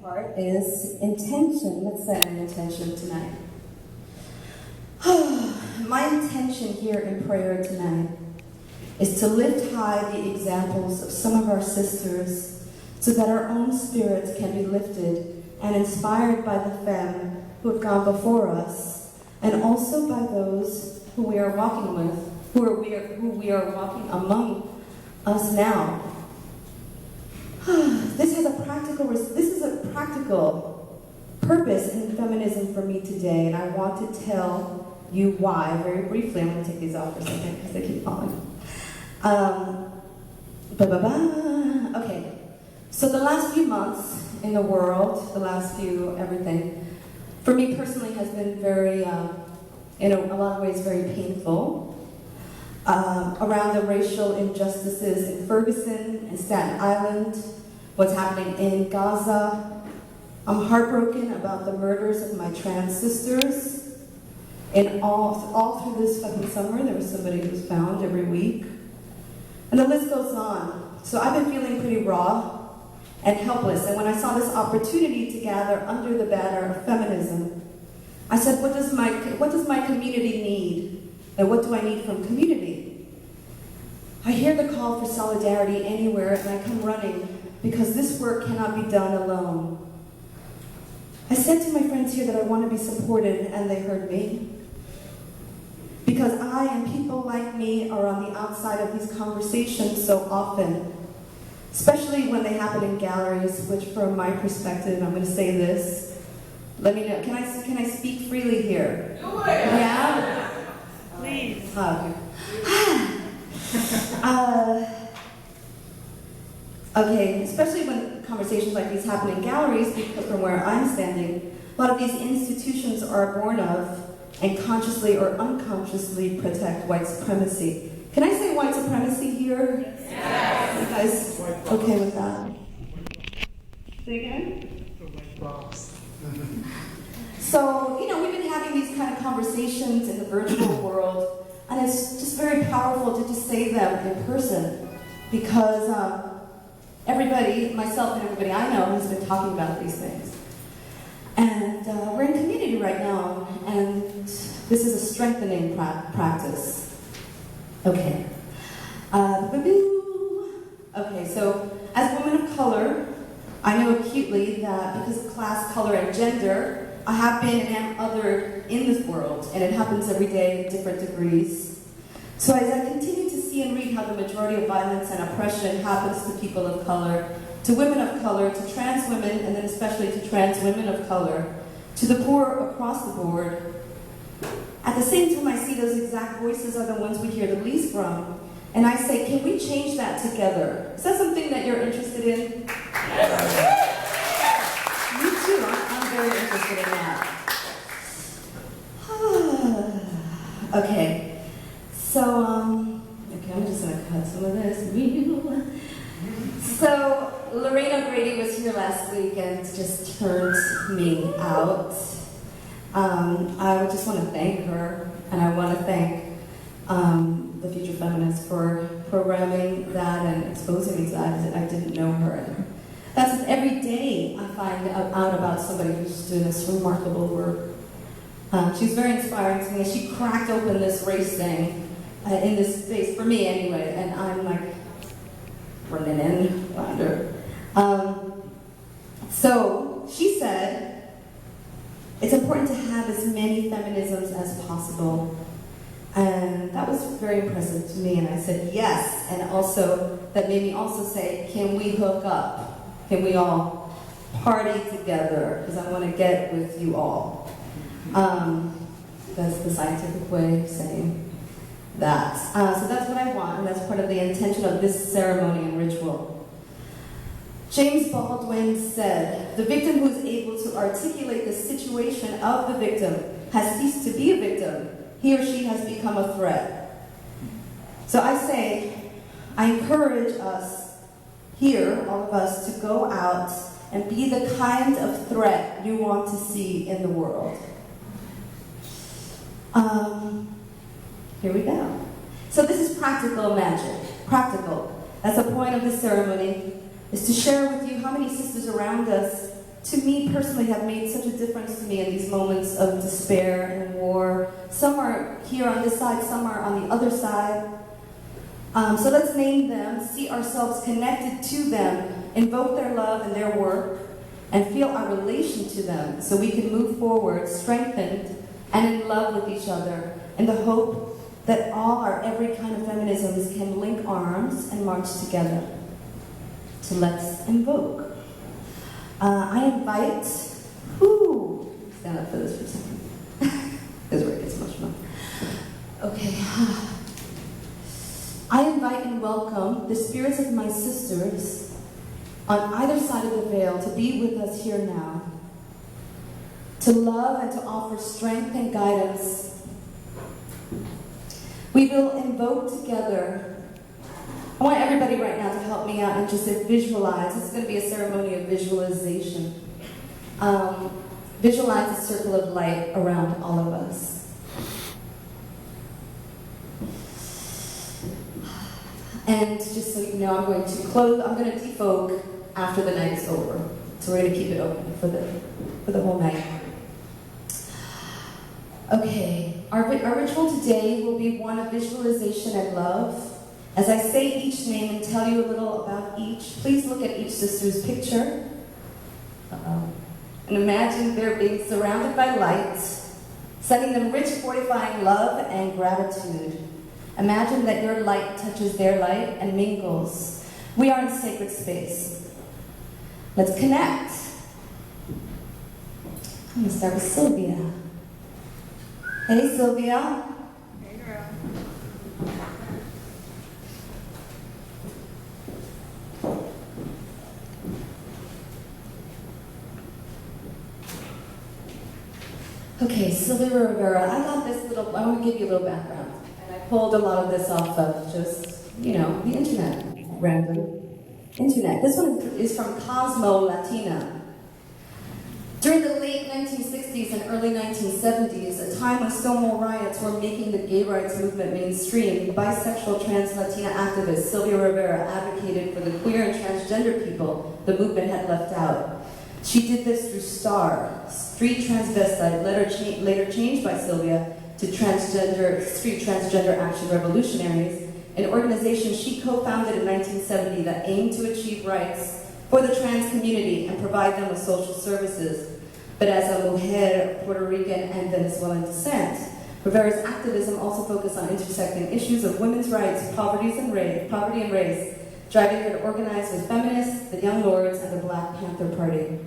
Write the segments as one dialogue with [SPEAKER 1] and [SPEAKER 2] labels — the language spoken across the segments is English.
[SPEAKER 1] part is intention. Let's set an intention tonight. My intention here in prayer tonight is to lift high the examples of some of our sisters so that our own spirits can be lifted and inspired by the femme who have gone before us, and also by those who we are walking with, who we are walking among us now. This is a practical purpose in feminism for me today, and I want to tell you why very briefly. I'm going to take these off for a second because they keep falling. Okay, so the last few months in the world, the last few everything, for me personally has been very, in a lot of ways, very painful. Around the racial injustices in Ferguson and Staten Island, what's happening in Gaza. I'm heartbroken about the murders of my trans sisters. And all through this fucking summer, there was somebody who was found every week. And the list goes on. So I've been feeling pretty raw and helpless. And when I saw this opportunity to gather under the banner of feminism, I said, what does my community need? And what do I need from community? I hear the call for solidarity anywhere, and I come running because this work cannot be done alone. I said to my friends here that I want to be supported, and they heard me. Because I and people like me are on the outside of these conversations so often, especially when they happen in galleries, which from my perspective, I'm going to say this. Let me know, can I speak freely here?
[SPEAKER 2] Do it!
[SPEAKER 1] Yeah?
[SPEAKER 2] Please.
[SPEAKER 1] Okay, especially when conversations like these happen in galleries, because from where I'm standing, a lot of these institutions are born of and consciously or unconsciously protect white supremacy. Can I say white supremacy here?
[SPEAKER 2] Yes.
[SPEAKER 1] You guys okay with that? Say again?
[SPEAKER 2] The white box.
[SPEAKER 1] So, we've been having these kind of conversations in the virtual world, and it's just very powerful to just say them in person, because everybody, myself and everybody I know, has been talking about these things. And we're in community right now, and this is a strengthening practice. Okay. Okay, so as women of color, I know acutely that because of class, color, and gender, I have been and am othered in this world, and it happens every day in different degrees. So as I continue to see and read how the majority of violence and oppression happens to people of color, to women of color, to trans women, and then especially to trans women of color, to the poor across the board, at the same time I see those exact voices are the ones we hear the least from. And I say, can we change that together? Is that something that you're interested in? Me too, I'm very interested in that. Okay, so, okay, I'm just gonna cut some of this. So, Lorraine O'Grady was here last week and just turned me out. I would just want to thank her, and I want to thank the Future Feminist for programming that and exposing me to that. I didn't know her. And that's every day I find out about somebody who's doing this remarkable work. She's very inspiring to me. She cracked open this race thing in this space, for me anyway, and I'm like running in, wonder. So she said, it's important to have as many feminisms as possible. And that was very impressive to me, and I said yes, and also, that made me also say, can we hook up? Can we all party together? Because I want to get with you all. That's the scientific way of saying that. So that's what I want, and that's part of the intention of this ceremony and ritual. James Baldwin said, the victim who is able to articulate the situation of the victim has ceased to be a victim. He or she has become a threat. So I say, I encourage us here, all of us, to go out and be the kind of threat you want to see in the world. Here we go. So this is practical magic. Practical. That's the point of this ceremony, is to share with you how many sisters around us to me personally, have made such a difference to me in these moments of despair and war. Some are here on this side, some are on the other side. So let's name them, see ourselves connected to them, invoke their love and their work, and feel our relation to them so we can move forward, strengthened, and in love with each other, in the hope that all our every kind of feminisms can link arms and march together. So let's invoke. I invite, stand up for this for a second. This is where it gets emotional. Okay. I invite and welcome the spirits of my sisters on either side of the veil to be with us here now, to love and to offer strength and guidance. We will invoke together. I want everybody right now to help me out and just visualize. This is going to be a ceremony of visualization. Visualize a circle of light around all of us. And just so you know, I'm going to defoke after the night is over. So we're going to keep it open for the whole night. Okay, our ritual today will be one of visualization and love. As I say each name and tell you a little about each, please look at each sister's picture. And imagine they're being surrounded by light, sending them rich, fortifying love and gratitude. Imagine that your light touches their light and mingles. We are in sacred space. Let's connect. I'm going to start with Sylvia. Hey, Sylvia.
[SPEAKER 2] Hey, girl.
[SPEAKER 1] Okay, Sylvia Rivera, I got this little, I want to give you a little background. And I pulled a lot of this off of just, the internet, random internet. This one is from Cosmo Latina. During the late 1960s and early 1970s, a time when Stonewall riots were making the gay rights movement mainstream, bisexual trans Latina activist Sylvia Rivera advocated for the queer and transgender people the movement had left out. She did this through STAR, Street Transvestite, later changed by Sylvia to Street Transgender Action Revolutionaries, an organization she co-founded in 1970 that aimed to achieve rights for the trans community and provide them with social services. But as a mujer, Puerto Rican, and Venezuelan descent, Rivera's activism also focused on intersecting issues of women's rights, poverty and race, driving her to organize with feminists, the Young Lords, and the Black Panther Party.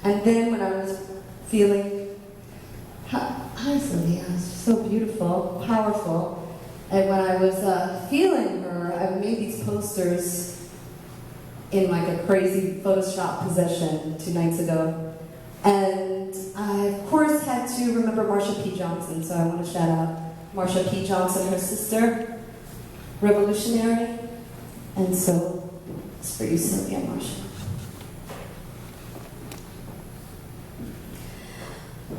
[SPEAKER 1] And then when I was feeling, hi Sylvia, so beautiful, powerful, and when I was feeling her, I made these posters in like a crazy Photoshop possession 2 nights ago. And I, of course, had to remember Marsha P. Johnson, so I want to shout out Marsha P. Johnson, her sister, revolutionary. And so, it's for you, Sylvia, Marsha.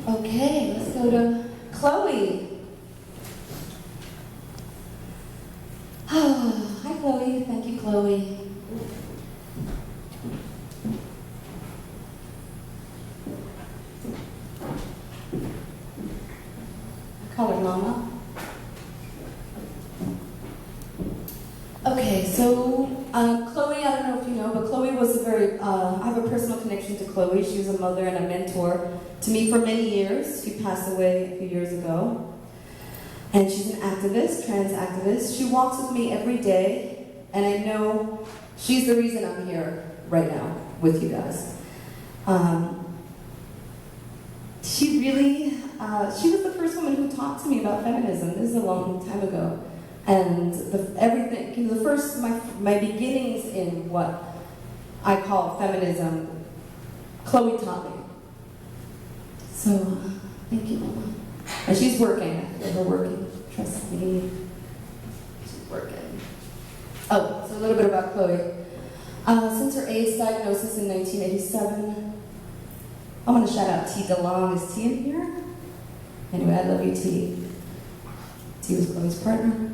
[SPEAKER 1] Okay, let's go to Chloe. Oh, hi, Chloe. Thank you, Chloe. Call her Mama. Okay, so Chloe, I don't know if you know, but Chloe was I have a personal connection to Chloe. She was a mother and a mentor to me for many years. She passed away a few years ago. And she's an activist, trans activist. She walks with me every day, and I know she's the reason I'm here right now with you guys. She was the first woman who talked to me about feminism. This is a long time ago. And my beginnings in what I call feminism, Chloe taught me. So, thank you, Mama. And she's working. I feel her working. Trust me. She's working. Oh, so a little bit about Chloe. Since her AIDS diagnosis in 1987, I want to shout out T. DeLong. Is T in here? Anyway, I love you, T. T was Chloe's partner.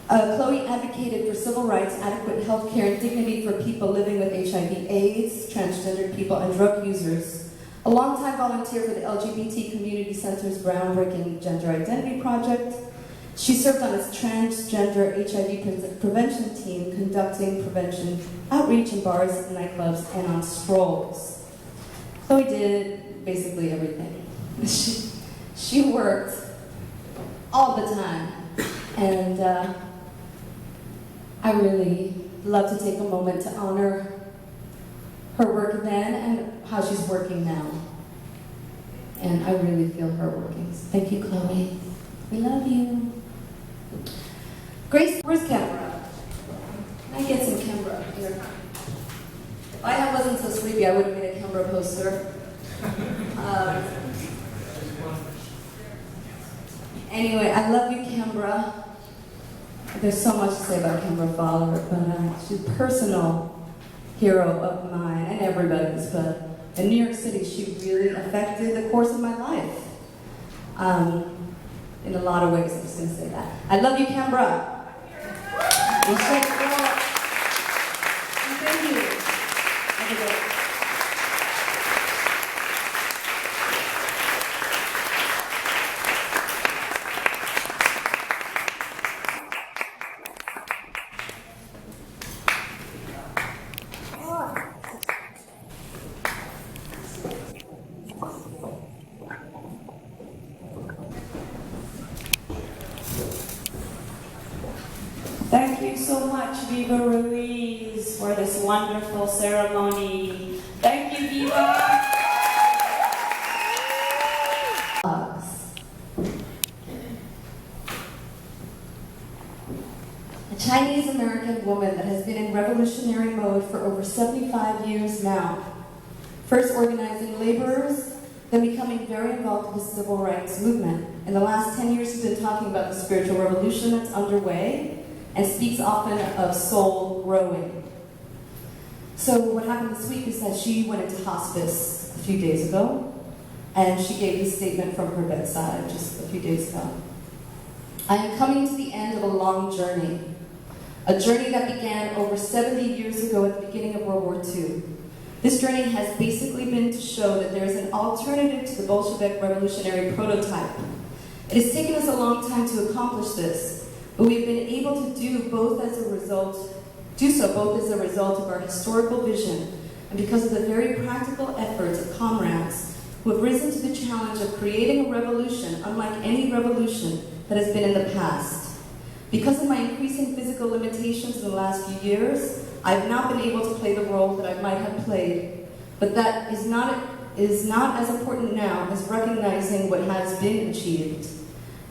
[SPEAKER 1] Chloe advocated for civil rights, adequate health care, and dignity for people living with HIV/AIDS, transgender people, and drug users. a longtime volunteer for the LGBT Community Center's groundbreaking Gender Identity Project. She served on its transgender HIV prevention team, conducting prevention outreach in bars, nightclubs, and on strolls. So we did basically everything. She worked all the time, and I really love to take a moment to honor her work then and how she's working now. And I really feel her working. So thank you, Chloe. We love you. Grace, where's Canberra? Can I get some Canberra here? If I wasn't so sleepy, I would have made a Canberra poster. Anyway, I love you, Canberra. There's so much to say about Canberra Fowler, but she's a personal hero of mine and everybody's. But in New York City, she really affected the course of my life. In a lot of ways, I'm just going to say that. I love you, Canberra. We'll shake it up. Thank you. Everybody.
[SPEAKER 3] Thank you so much, Viva Ruiz, for this wonderful ceremony. Thank you, Viva.
[SPEAKER 1] A Chinese-American woman that has been in revolutionary mode for over 75 years now. First organizing laborers, then becoming very involved with the civil rights movement. In the last 10 years, she's been talking about the spiritual revolution that's underway, and speaks often of soul growing. So what happened this week is that she went into hospice a few days ago, and she gave this statement from her bedside just a few days ago. I am coming to the end of a long journey, a journey that began over 70 years ago at the beginning of World War II. This journey has basically been to show that there is an alternative to the Bolshevik revolutionary prototype. It has taken us a long time to accomplish this, but we've been able to do so both as a result of our historical vision and because of the very practical efforts of comrades who have risen to the challenge of creating a revolution unlike any revolution that has been in the past. Because of my increasing physical limitations in the last few years, I have not been able to play the role that I might have played, but that is not as important now as recognizing what has been achieved.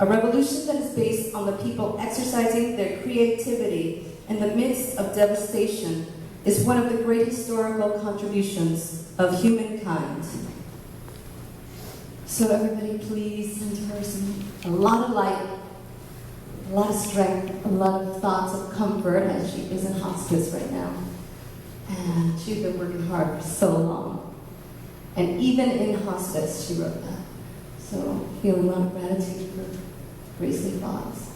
[SPEAKER 1] A revolution that is based on the people exercising their creativity in the midst of devastation is one of the great historical contributions of humankind. So everybody please send her a lot of light, a lot of strength, a lot of thoughts of comfort as she is in hospice right now. And she's been working hard for so long. And even in hospice, she wrote that. So feeling a lot of gratitude for Grace Lee Fox.